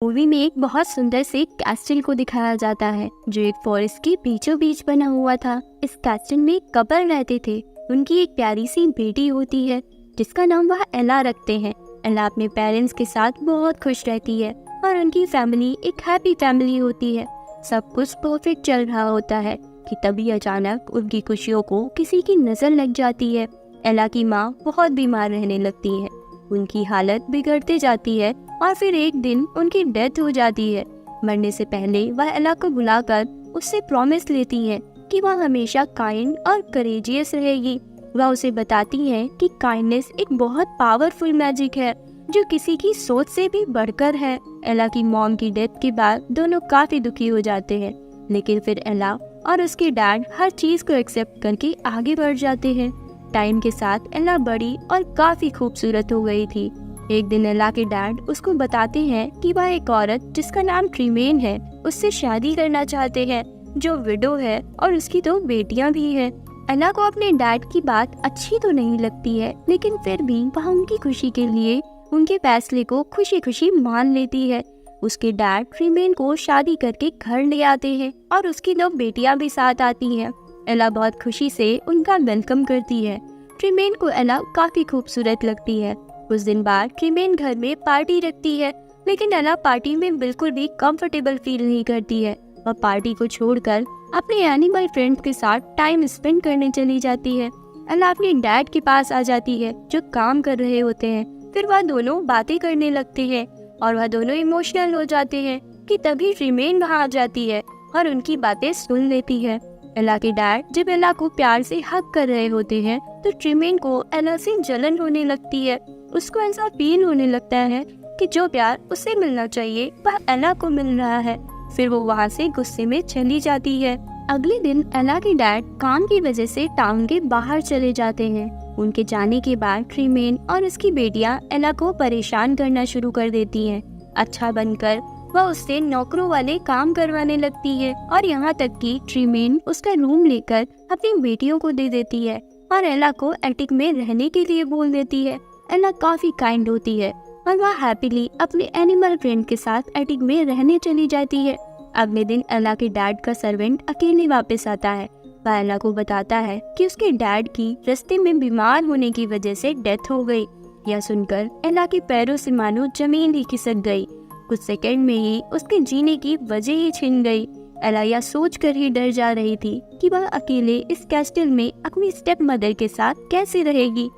Movie में एक बहुत सुंदर से कैस्टल को दिखाया जाता है जो एक फॉरेस्ट के बीचों बीच बना हुआ था। इस कैस्टल में एक कपल रहते थे। उनकी एक प्यारी सी बेटी होती है जिसका नाम वह एला रखते हैं। एला अपने पेरेंट्स के साथ बहुत खुश रहती है और उनकी फैमिली एक हैप्पी फैमिली होती है। सब कुछ परफेक्ट चल रहा होता है कि तभी अचानक उनकी खुशियों को किसी की नजर लग जाती है। एला की माँ बहुत बीमार रहने लगती है। उनकी हालत बिगड़ते जाती है और फिर एक दिन उनकी डेथ हो जाती है। मरने से पहले वह एला को बुलाकर उससे प्रॉमिस लेती है कि वह हमेशा काइंड और करेजियस रहेगी। वह उसे बताती है कि काइंडनेस एक बहुत पावरफुल मैजिक है जो किसी की सोच से भी बढ़कर है। एला की मॉम की डेथ के बाद दोनों काफी दुखी हो जाते हैं, लेकिन फिर एला और उसके डैड हर चीज को एक्सेप्ट करके आगे बढ़ जाते हैं। टाइम के साथ एला बड़ी और काफी खूबसूरत हो गई थी। एक दिन एला के डैड उसको बताते हैं कि वह एक औरत जिसका नाम ट्रीमेन है उससे शादी करना चाहते हैं, जो विडो है और उसकी 2 बेटियां भी हैं। एला को अपने डैड की बात अच्छी तो नहीं लगती है, लेकिन फिर भी वह उनकी खुशी के लिए उनके फैसले को खुशी खुशी मान लेती है। उसके डैड ट्रीमेन को शादी करके घर ले आते हैं और उसकी 2 बेटियां भी साथ आती हैं। एला बहुत खुशी से उनका वेलकम करती है। ट्रीमेन को एला काफी खूबसूरत लगती है। कुछ दिन बाद ट्रीमेन घर में पार्टी रखती है, लेकिन एला पार्टी में बिल्कुल भी कंफर्टेबल फील नहीं करती है। वह पार्टी को छोड़कर अपने एनिमल फ्रेंड्स के साथ टाइम स्पेंड करने चली जाती है। एला अपने डैड के पास आ जाती है जो काम कर रहे होते हैं। फिर वह दोनों बातें करने लगते हैं और वह दोनों इमोशनल हो जाते हैं कि तभी ट्रीमेन वहाँ आ जाती है और उनकी बातें सुन लेती है। एला के डैड जब एला को प्यार से हग कर रहे होते हैं तो ट्रीमेन को एला से जलन होने लगती है। उसको ऐसा फील होने लगता है कि जो प्यार उसे मिलना चाहिए वह एला को मिल रहा है। फिर वो वहाँ से गुस्से में चली जाती है। अगले दिन एला के डैड काम की वजह से टाउन के बाहर चले जाते हैं। उनके जाने के बाद ट्रीमेन और उसकी बेटियां एला को परेशान करना शुरू कर देती हैं। अच्छा बनकर वह उससे नौकरों वाले काम करवाने लगती है और यहाँ तक कि ट्रीमेन उसका रूम लेकर अपनी बेटियों को दे देती है और एला को एटिक में रहने के लिए बोल देती है। एला काफी काइंड होती है और वह हैप्पीली अपने एनिमल फ्रेंड के साथ एटिक में रहने चली जाती है। अगले दिन एला के डैड का सर्वेंट अकेले वापस आता है। वह एला को बताता है कि उसके डैड की रास्ते में बीमार होने की वजह से डेथ हो गई। यह सुनकर एला के पैरों से मानो जमीन ही खिसक गई। कुछ सेकंड में ही उसके जीने की वजह ही छिन गई। एला यह सोचकर ही डर जा रही थी कि वह अकेले इस कैस्टल में अपनी स्टेप मदर के साथ कैसे रहेगी।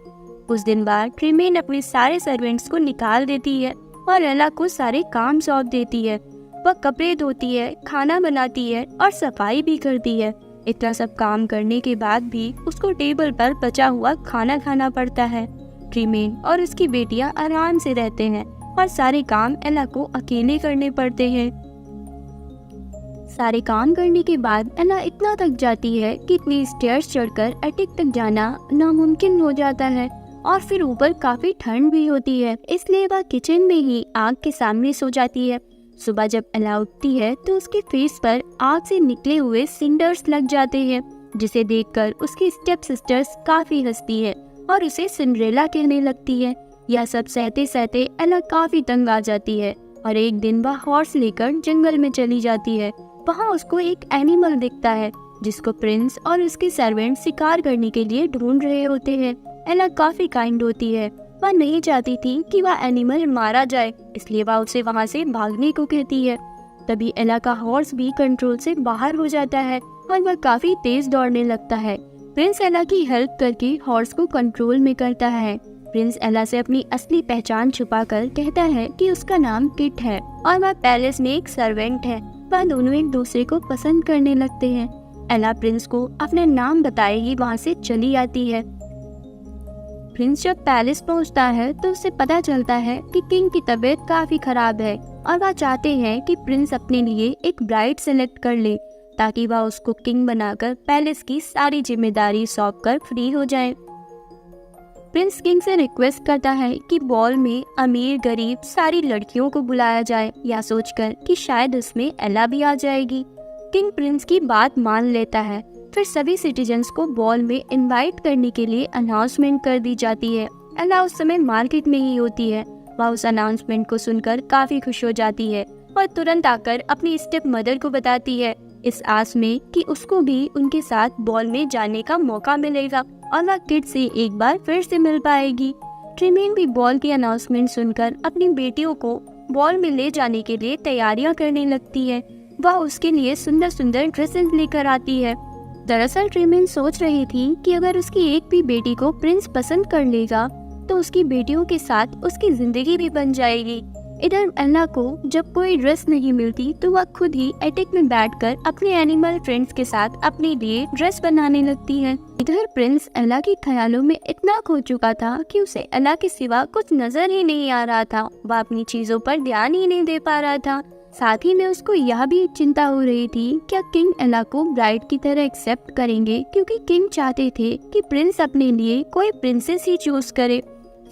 कुछ दिन बाद ट्रीमेन अपने सारे सर्वेंट्स को निकाल देती है और एला को सारे काम सौंप देती है। वह कपड़े धोती है, खाना बनाती है और सफाई भी करती है। इतना सब काम करने के बाद भी उसको टेबल पर बचा हुआ खाना खाना पड़ता है। ट्रीमेन और उसकी बेटियां आराम से रहते हैं और सारे काम एला को अकेले करने पड़ते हैं। सारे काम करने के बाद एला इतना थक जाती है कि इतनी स्टेयर्स चढ़कर एटिक तक जाना नामुमकिन हो जाता है और फिर ऊपर काफी ठंड भी होती है, इसलिए वह किचन में ही आग के सामने सो जाती है। सुबह जब एला उठती है तो उसके फेस पर आग से निकले हुए सिंडर्स लग जाते हैं, जिसे देखकर उसकी स्टेप सिस्टर्स काफी हंसती है और उसे सिंड्रेला कहने लगती है। यह सब सहते सहते एला काफी तंग आ जाती है और एक दिन वह हॉर्स लेकर जंगल में चली जाती है। वहाँ उसको एक एनिमल दिखता है जिसको प्रिंस और उसके सर्वेंट शिकार करने के लिए ढूंढ रहे होते हैं। एला काफी काइंड होती है। वह नहीं चाहती थी कि वह एनिमल मारा जाए, इसलिए वह उसे वहाँ से भागने को कहती है। तभी एला का हॉर्स भी कंट्रोल से बाहर हो जाता है और वह काफी तेज दौड़ने लगता है। प्रिंस एला की हेल्प करके हॉर्स को कंट्रोल में करता है। प्रिंस एला से अपनी असली पहचान छुपाकर कहता है कि उसका नाम किट है और वह पैलेस में एक सर्वेंट है। वह दोनों एक दूसरे को पसंद करने लगते हैं। एला प्रिंस को अपना नाम बताए ही वहाँ से चली आती है। प्रिंस जब पैलेस पहुंचता है तो उसे पता चलता है कि किंग की तबीयत काफी खराब है और वह चाहते हैं कि प्रिंस अपने लिए एक ब्राइड सेलेक्ट कर ले ताकि वह उसको किंग बनाकर पैलेस की सारी जिम्मेदारी सौंपकर फ्री हो जाए। प्रिंस किंग से रिक्वेस्ट करता है कि बॉल में अमीर गरीब सारी लड़कियों को बुलाया जाए, या सोचकर कि शायद उसमें एला भी आ जाएगी। किंग प्रिंस की बात मान लेता है। फिर सभी सिटीजन्स को बॉल में इनवाइट करने के लिए अनाउंसमेंट कर दी जाती है। एला उस समय मार्केट में ही होती है। वह उस अनाउंसमेंट को सुनकर काफी खुश हो जाती है और तुरंत आकर अपनी स्टेप मदर को बताती है, इस आस में कि उसको भी उनके साथ बॉल में जाने का मौका मिलेगा और वह किड से एक बार फिर से मिल पाएगी। ट्रिमेन भी बॉल की अनाउंसमेंट सुनकर अपनी बेटियों को बॉल में ले जाने के लिए तैयारियां करने लगती है। वह उसके लिए सुंदर सुंदर ड्रेसेस लेकर आती है। दरअसल ट्रिमेन सोच रही थी कि अगर उसकी एक भी बेटी को प्रिंस पसंद कर लेगा तो उसकी बेटियों के साथ उसकी जिंदगी भी बन जाएगी। इधर एला को जब कोई ड्रेस नहीं मिलती तो वह खुद ही एटिक में बैठकर अपने एनिमल फ्रेंड्स के साथ अपने लिए ड्रेस बनाने लगती है। इधर प्रिंस एला के ख्यालों में इतना खो चुका था कि उसे एला के सिवा कुछ नजर ही नहीं आ रहा था। वह अपनी चीजों पर ध्यान ही नहीं दे पा रहा था। साथ ही में उसको यह भी चिंता हो रही थी क्या किंग एला को ब्राइड की तरह एक्सेप्ट करेंगे, क्योंकि किंग चाहते थे कि प्रिंस अपने लिए कोई प्रिंसेस ही चूज करे।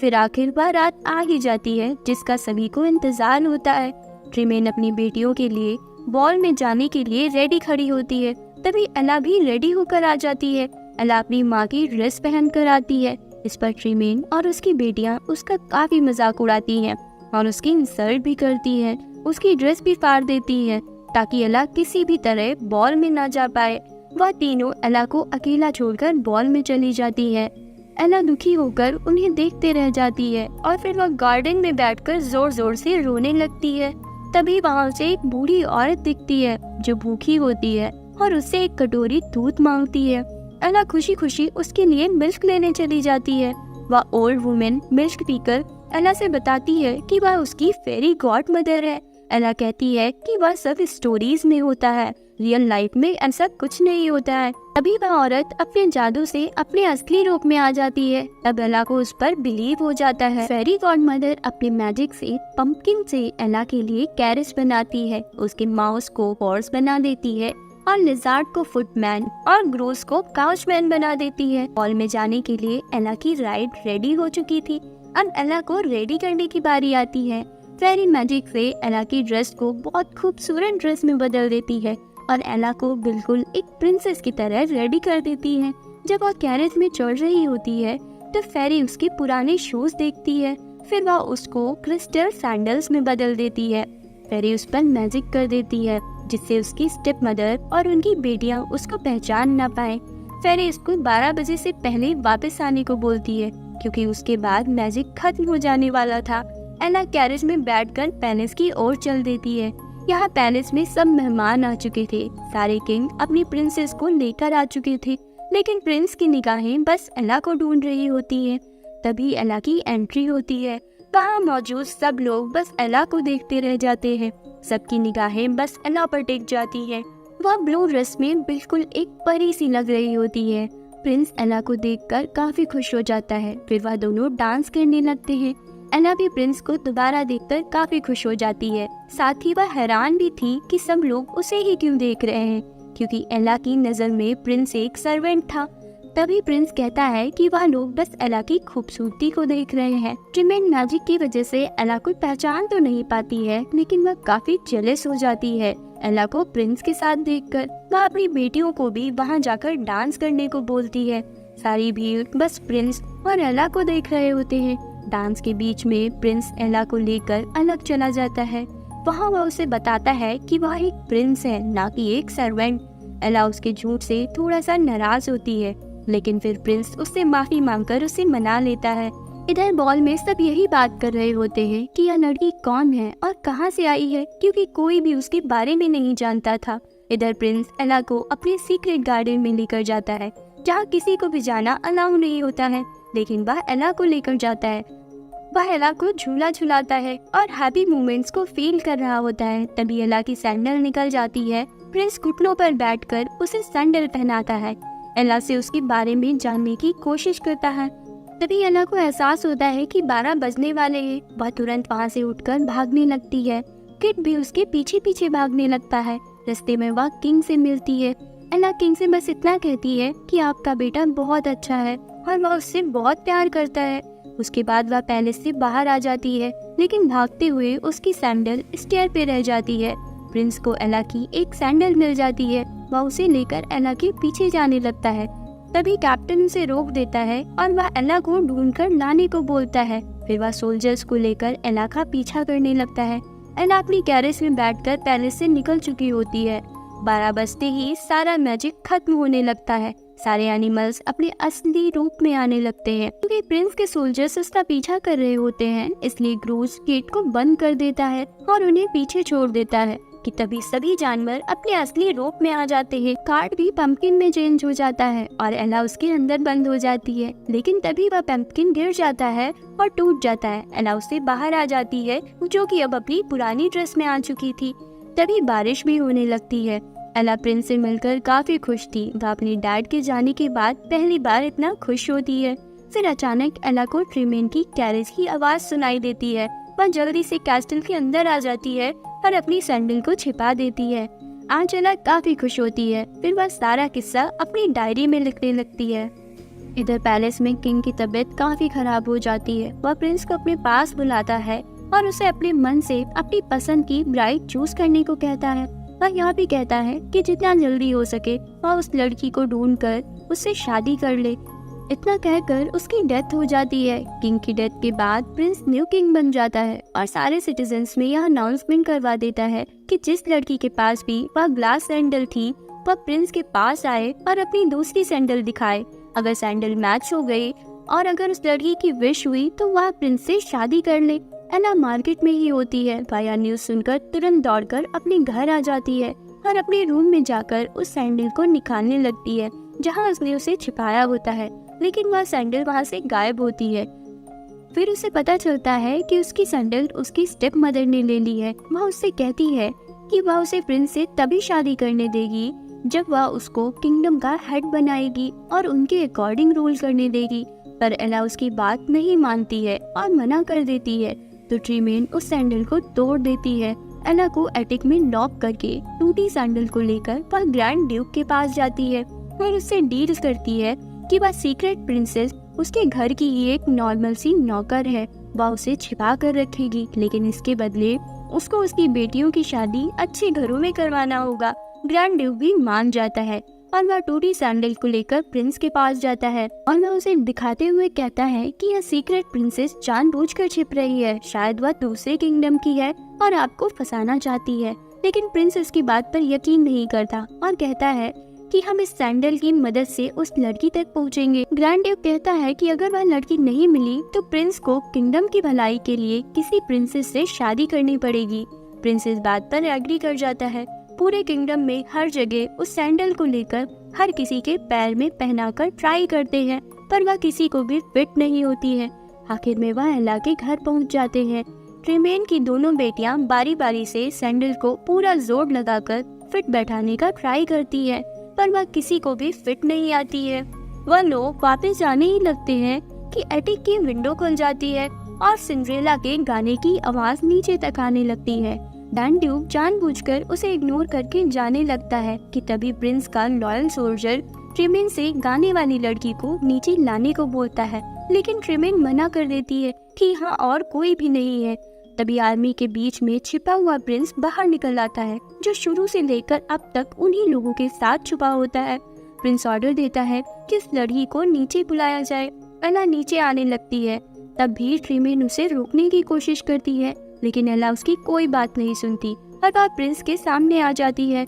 फिर आखिर वह रात आ ही जाती है जिसका सभी को इंतजार होता है। ट्रिमेन अपनी बेटियों के लिए बॉल में जाने के लिए रेडी खड़ी होती है। तभी एला भी रेडी होकर आ जाती है। एला अपनी माँ की ड्रेस पहन कर आती है। इस पर ट्रिमेन और उसकी बेटियां उसका काफी मजाक उड़ाती हैं और उसकी इंसल्ट भी करती है। उसकी ड्रेस भी फाड़ देती है ताकि एला किसी भी तरह बॉल में ना जा पाए। वह तीनों एला को अकेला छोड़कर बॉल में चली जाती है। एला दुखी होकर उन्हें देखते रह जाती है और फिर वह गार्डन में बैठकर जोर जोर से रोने लगती है। तभी वहाँ से एक बूढ़ी औरत दिखती है जो भूखी होती है और उससे एक कटोरी दूध मांगती है। एला खुशी खुशी उसके लिए मिल्क लेने चली जाती है। वह ओल्ड वुमेन मिल्क पीकर एला से बताती है कि वह उसकी फेरी गॉड मदर है। एला कहती है कि वह सब स्टोरीज में होता है, रियल लाइफ में ऐसा कुछ नहीं होता है। तभी वह औरत अपने जादू से अपने असली रूप में आ जाती है। तब एला को उस पर बिलीव हो जाता है। फेरी गॉड मदर अपने मैजिक से पंपकिन से एला के लिए कैरेज बनाती है, उसके माउस को हॉर्स बना देती है और लिजार्ड को फुटमैन और ग्रोस को काउचमैन बना देती है। हॉल में जाने के लिए एला की राइड रेडी हो चुकी थी। अब एला को रेडी करने की बारी आती है। फेरी मैजिक से एला की ड्रेस को बहुत खूबसूरत ड्रेस में बदल देती है और एला को बिल्कुल एक प्रिंसेस की तरह रेडी कर देती है। जब वह कैरेज में चढ़ रही होती है तो फेरी उसके पुराने शूज देखती है। फिर वह उसको क्रिस्टल सैंडल्स में बदल देती है। फेरी उस पर मैजिक कर देती है जिससे उसकी स्टेप मदर और उनकी बेटियां उसको पहचान ना पाए। फेरी उसको 12 बजे से पहले वापस आने को बोलती है क्योंकि उसके बाद मैजिक खत्म हो जाने वाला था। एला कैरेज में बैठकर पैलेस की ओर चल देती है। यहाँ पैलेस में सब मेहमान आ चुके थे। सारे किंग अपनी प्रिंसेस को लेकर आ चुके थे, लेकिन प्रिंस की निगाहें बस एला को ढूंढ रही होती हैं। तभी एला की एंट्री होती है। वहाँ मौजूद सब लोग बस एला को देखते रह जाते हैं। सबकी निगाहें बस एला पर टिक जाती है। वह ब्लू ड्रेस में बिल्कुल एक परी सी लग रही होती है। प्रिंस एला को देखकर काफी खुश हो जाता है। फिर वह दोनों डांस करने लगते हैं। एला भी प्रिंस को दोबारा देखकर काफी खुश हो जाती है। साथ ही वह हैरान भी थी कि सब लोग उसे ही क्यों देख रहे हैं, क्योंकि एला की नजर में प्रिंस एक सर्वेंट था। तभी प्रिंस कहता है कि वह लोग बस एला की खूबसूरती को देख रहे हैं। ट्रिमेन मैजिक की वजह से एला को पहचान तो नहीं पाती है, लेकिन वह काफी जेलस हो जाती है एला को प्रिंस के साथ देखकर। वह अपनी बेटियों को भी वहाँ जाकर डांस करने को बोलती है। सारी भीड़ बस प्रिंस और एला को देख रहे होते हैं। डांस के बीच में प्रिंस एला को लेकर अलग चला जाता है। वहाँ वह उसे बताता है कि वह एक प्रिंस है, ना कि एक सर्वेंट। एला उसके झूठ से थोड़ा सा नाराज होती है, लेकिन फिर प्रिंस उससे माफी मांगकर उसे मना लेता है। इधर बॉल में सब यही बात कर रहे होते हैं कि यह लड़की कौन है और कहाँ से आई है, क्योंकि कोई भी उसके बारे में नहीं जानता था। इधर प्रिंस एला को अपने सीक्रेट गार्डन में लेकर जाता है, जहाँ किसी को भी जाना अलाउ नहीं होता है, लेकिन वह एला को लेकर जाता है। वह एला को झूला झुलाता है और हैप्पी मोमेंट्स को फील कर रहा होता है। तभी एला की सैंडल निकल जाती है। प्रिंस घुटनों पर बैठकर उसे सैंडल पहनाता है। एला से उसके बारे में जानने की कोशिश करता है। तभी एला को एहसास होता है कि 12 बजने वाले हैं। वह तुरंत वहाँ से उठकर भागने लगती है। किड भी उसके पीछे पीछे भागने लगता है। रास्ते में वह किंग से मिलती है। एला किंग से बस इतना कहती है कि आपका बेटा बहुत अच्छा है और वह उससे बहुत प्यार करता है। उसके बाद वह पैलेस से बाहर आ जाती है, लेकिन भागते हुए उसकी सैंडल स्टेयर पे रह जाती है। प्रिंस को एला की एक सैंडल मिल जाती है। वह उसे लेकर एला के पीछे जाने लगता है। तभी कैप्टन उसे रोक देता है और वह एला को ढूंढकर लाने को बोलता है। फिर वह सोल्जर्स को लेकर एला का पीछा करने लगता है। एला अपनी कैरेज में बैठकर पैलेस से निकल चुकी होती है। 12 बजते ही सारा मैजिक खत्म होने लगता है। सारे एनिमल्स अपने असली रूप में आने लगते हैं। क्योंकि प्रिंस के सोल्जर्स उसका पीछा कर रहे होते हैं, इसलिए ग्रूज गेट को बंद कर देता है और उन्हें पीछे छोड़ देता है कि तभी सभी जानवर अपने असली रूप में आ जाते हैं। कार्ड भी पंपकिन में चेंज हो जाता है और एला उसके अंदर बंद हो जाती है, लेकिन तभी वह पंपकिन गिर जाता है और टूट जाता है। एला उससे बाहर आ जाती है, जो कि अब अपनी पुरानी ड्रेस में आ चुकी थी। तभी बारिश भी होने लगती है। एला प्रिंस से मिलकर काफी खुश थी। वह अपने डैड के जाने के बाद पहली बार इतना खुश होती है। फिर अचानक एला को ट्रीमेन की कैरेज की आवाज सुनाई देती है। वह जल्दी से कैस्टल के अंदर आ जाती है और अपनी सैंडल को छिपा देती है। आज एला काफी खुश होती है। फिर वह सारा किस्सा अपनी डायरी में लिखने लगती है। इधर पैलेस में किंग की तबीयत काफी खराब हो जाती है। वह प्रिंस को अपने पास बुलाता है और उसे अपने मन से अपनी पसंद की ब्राइड चूज करने को कहता है। वह यह भी कहता है कि जितना जल्दी हो सके वह उस लड़की को ढूंढकर उससे शादी कर ले। इतना कहकर उसकी डेथ हो जाती है। किंग की डेथ के बाद प्रिंस न्यू किंग बन जाता है और सारे सिटीजन्स में यह अनाउंसमेंट करवा देता है कि जिस लड़की के पास भी वह ग्लास सैंडल थी, वह प्रिंस के पास आए और अपनी दूसरी सैंडल दिखाए। अगर सैंडल मैच हो गई और अगर उस लड़की की विश हुई तो वह प्रिंस से शादी कर ले। एला मार्केट में ही होती है। वह न्यूज सुनकर तुरंत दौड़कर अपने घर आ जाती है और अपने रूम में जाकर उस सैंडल को निकालने लगती है जहां उसने उसे छिपाया होता है, लेकिन वह सैंडल वहां से गायब होती है। फिर उसे पता चलता है कि उसकी सैंडल उसकी स्टेप मदर ने ले ली है। वह उससे कहती है कि वह उसे प्रिंस से तभी शादी करने देगी जब वह उसको किंगडम का हेड बनाएगी और उनके अकॉर्डिंग रूल करने देगी। पर एला उसकी बात नहीं मानती है और मना कर देती है। तो ट्रीमेन उस सैंडल को तोड़ देती है। एला को एटिक में लॉक करके टूटी सैंडल को लेकर वह ग्रैंड ड्यूक के पास जाती है और उससे डील करती है कि वह सीक्रेट प्रिंसेस उसके घर की ही एक नॉर्मल सी नौकर है। वह उसे छिपा कर रखेगी, लेकिन इसके बदले उसको उसकी बेटियों की शादी अच्छे घरों में करवाना होगा। ग्रैंड ड्यूक भी मान जाता है और वह टूटी सैंडल को लेकर प्रिंस के पास जाता है और वह उसे दिखाते हुए कहता है कि यह सीक्रेट प्रिंसेस जानबूझकर छिप रही है। शायद वह दूसरे किंगडम की है और आपको फंसाना चाहती है। लेकिन प्रिंस इसकी बात पर यकीन नहीं करता और कहता है कि हम इस सैंडल की मदद से उस लड़की तक पहुंचेंगे। ग्रैंड ड्यूक कहता है कि अगर वह लड़की नहीं मिली तो प्रिंस को किंगडम की भलाई के लिए किसी प्रिंसेस से शादी करनी पड़ेगी। प्रिंस इस बात पर एग्री कर जाता है। पूरे किंगडम में हर जगह उस सैंडल को लेकर हर किसी के पैर में पहनाकर ट्राई करते हैं, पर वह किसी को भी फिट नहीं होती है। आखिर में वह एला के घर पहुंच जाते हैं। ट्रीमेन की दोनों बेटियां बारी बारी से सैंडल को पूरा जोर लगाकर फिट बैठाने का ट्राई करती है, पर वह किसी को भी फिट नहीं आती है। वह लोग वापस जाने ही लगते हैं कि एटिक की विंडो खुल जाती है और सिंड्रेला के गाने की आवाज नीचे तक आने लगती है। ग्रैंड ड्यूक जानबूझकर उसे इग्नोर करके जाने लगता है कि तभी प्रिंस का लॉयल सोल्जर ट्रीमेन से गाने वाली लड़की को नीचे लाने को बोलता है, लेकिन ट्रीमेन मना कर देती है कि यहाँ और कोई भी नहीं है। तभी आर्मी के बीच में छिपा हुआ प्रिंस बाहर निकल आता है, जो शुरू से लेकर अब तक उन्हीं लोगों के साथ छुपा होता है। प्रिंस ऑर्डर देता है कि इस लड़की को नीचे बुलाया जाए। एला नीचे आने लगती है। तब भी ट्रीमेन उसे रोकने की कोशिश करती है, लेकिन एला उसकी कोई बात नहीं सुनती और वह प्रिंस के सामने आ जाती है।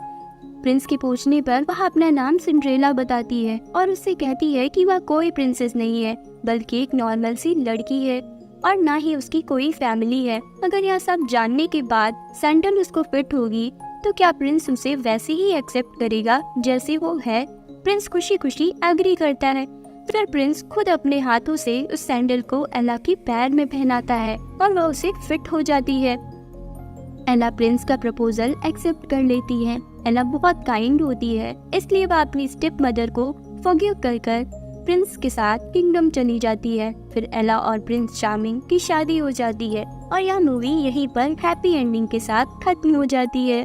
प्रिंस के पूछने पर वह अपना नाम सिंड्रेला बताती है और उससे कहती है कि वह कोई प्रिंसेस नहीं है, बल्कि एक नॉर्मल सी लड़की है और ना ही उसकी कोई फैमिली है। अगर यह सब जानने के बाद सैंडल उसको फिट होगी तो क्या प्रिंस उसे वैसे ही एक्सेप्ट करेगा जैसे वो है? प्रिंस खुशी खुशी एग्री करता है। फिर प्रिंस खुद अपने हाथों से उस सैंडल को एला के पैर में पहनाता है और वह उसे फिट हो जाती है। एला प्रिंस का प्रपोजल एक्सेप्ट कर लेती है। एला बहुत काइंड होती है, इसलिए वह अपनी स्टेप मदर को फॉरगिव कर प्रिंस के साथ किंगडम चली जाती है। फिर एला और प्रिंस चार्मिंग की शादी हो जाती है और यह मूवी यहीं पर हैप्पी एंडिंग के साथ खत्म हो जाती है।